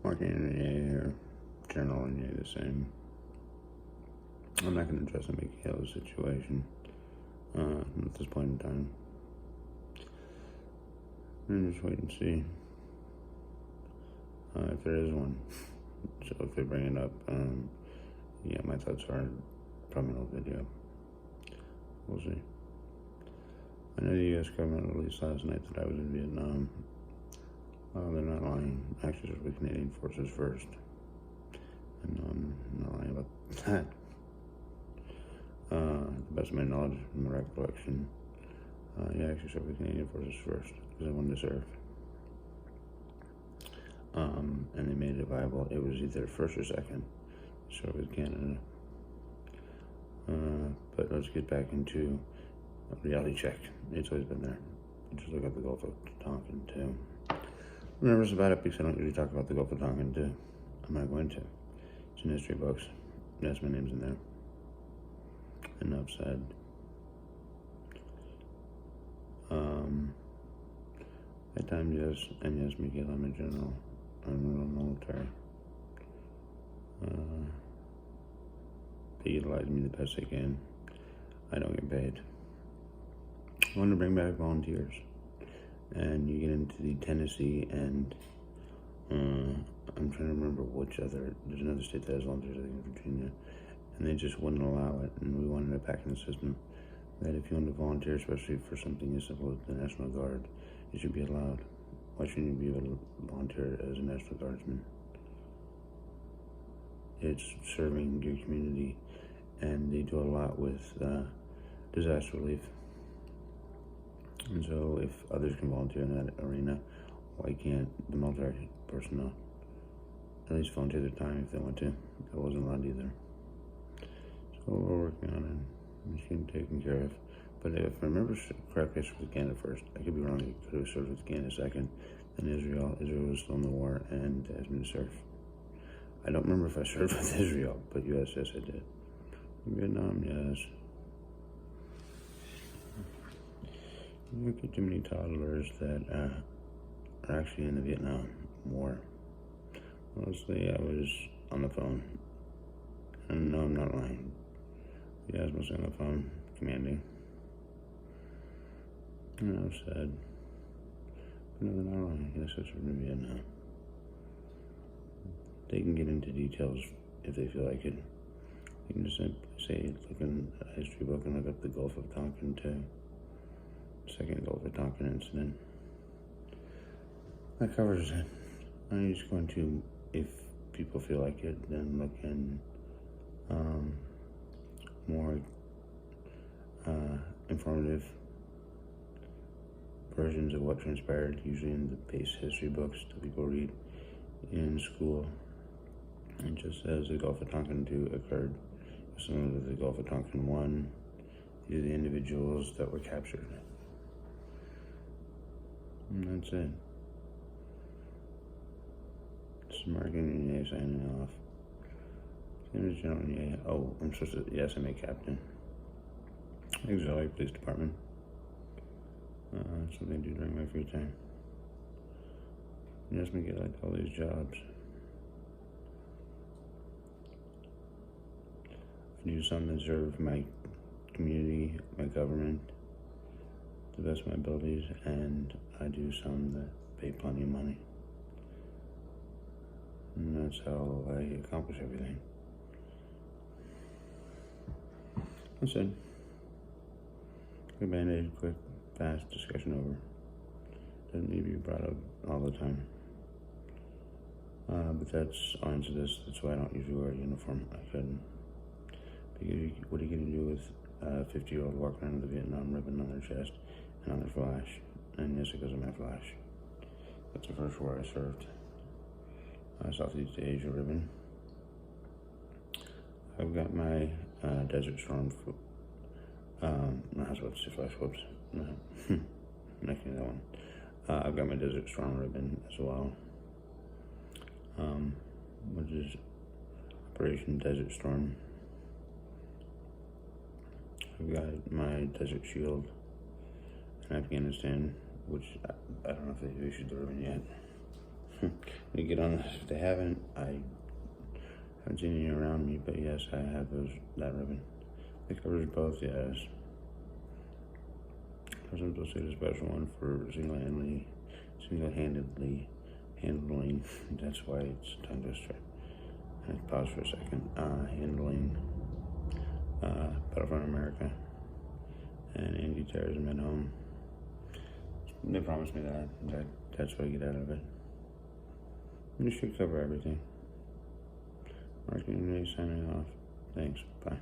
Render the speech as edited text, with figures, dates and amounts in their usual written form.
Marking in the A or general in the A the same. I'm not going to address a big deal of the situation at this point in time. And just wait and see if there is one. So if they bring it up, yeah, my thoughts are probably no video. We'll see. I know the U.S. government released last night that I was in Vietnam. They're not lying. Actually, it was with Canadian forces first. And I'm not lying about that. The best of my knowledge and my recollection, yeah, actually served with Canadian forces first because I wanted to serve. And they made it viable. It was either first or second to serve with Canada. But let's get back into a reality check. It's always been there. Just look at the Gulf of Tonkin too. I'm nervous about it because I don't usually talk about the Gulf of Tonkin too. I'm not going to. It's in history books. Yes, my name's in there. Enough said. At times, yes, and yes, Miguel, I'm a general. I'm in the military. They utilize me the best they can. I don't get paid. I want to bring back volunteers. And you get into the Tennessee and I'm trying to remember which other, there's another state that has volunteers, I think in Virginia, and they just wouldn't allow it, and we wanted it back in the system, that if you want to volunteer, especially for something as simple as the National Guard, it should be allowed. Why shouldn't you be able to volunteer as a National Guardsman? It's serving your community, and they do a lot with disaster relief. And so if others can volunteer in that arena, why can't the military personnel at least volunteer their time if they want to? That wasn't allowed either. So we're working on it. It's getting taken care of. But if I remember correctly, I served with Canada first. I could be wrong. I could have served with Canada second. Then Israel. Israel was still in the war and asked me to serve. I don't remember if I served with Israel, but yes, I did. Vietnam, yes. You don't get too many toddlers that are actually in the Vietnam War. Mostly I was on the phone. And no, I'm not lying. Yeah, I was mostly on the phone, commanding. And I was sad. But no, they're not lying. Yes, I served in Vietnam. They can get into details if they feel like it. You can just simply say, look in a history book and look up the Gulf of Tonkin too. Second Gulf of Tonkin incident. That covers it. I'm just going to, if people feel like it, then look in more informative versions of what transpired, usually in the base history books that people read in school. It just says the Gulf of Tonkin 2 occurred. Similar to the Gulf of Tonkin 1, these are the individuals that were captured. And that's it. Marking Yeh signing off. Same as General Yeh. Oh, I'm supposed to, yes, I'm a captain. Auxiliary Police Department. That's what I do during my free time. Yes, me get like all these jobs. I do some that serve my community, my government, to the best of my abilities, and I do some that pay plenty of money. And that's how I accomplish everything. That's it. Quick band-aid, quick, fast discussion over. Doesn't need to be brought up all the time. But that's onto this. That's why I don't usually wear a uniform. I couldn't. Because what are you going to do with a 50-year-old walking around with a Vietnam ribbon on their chest and on their flash? And yes, it goes on my flash. That's the first war I served. Southeast Asia ribbon. I've got my Desert Storm. I was about to say flash whoops. No, making that one. I've got my Desert Storm ribbon as well, which is Operation Desert Storm. I've got my Desert Shield in Afghanistan, which I don't know if they've issued the ribbon yet. to get on this. If they haven't, I haven't seen any around me, but yes, I have that ribbon. It covers both, yes. I was supposed to get a special one for single-handedly handling. That's why it's tongue twister. And pause for a second. Handling Battlefront America and anti-terrorism at home. They promised me that's what I get out of it. And it should cover everything. Marketing Day signing off. Thanks. Bye.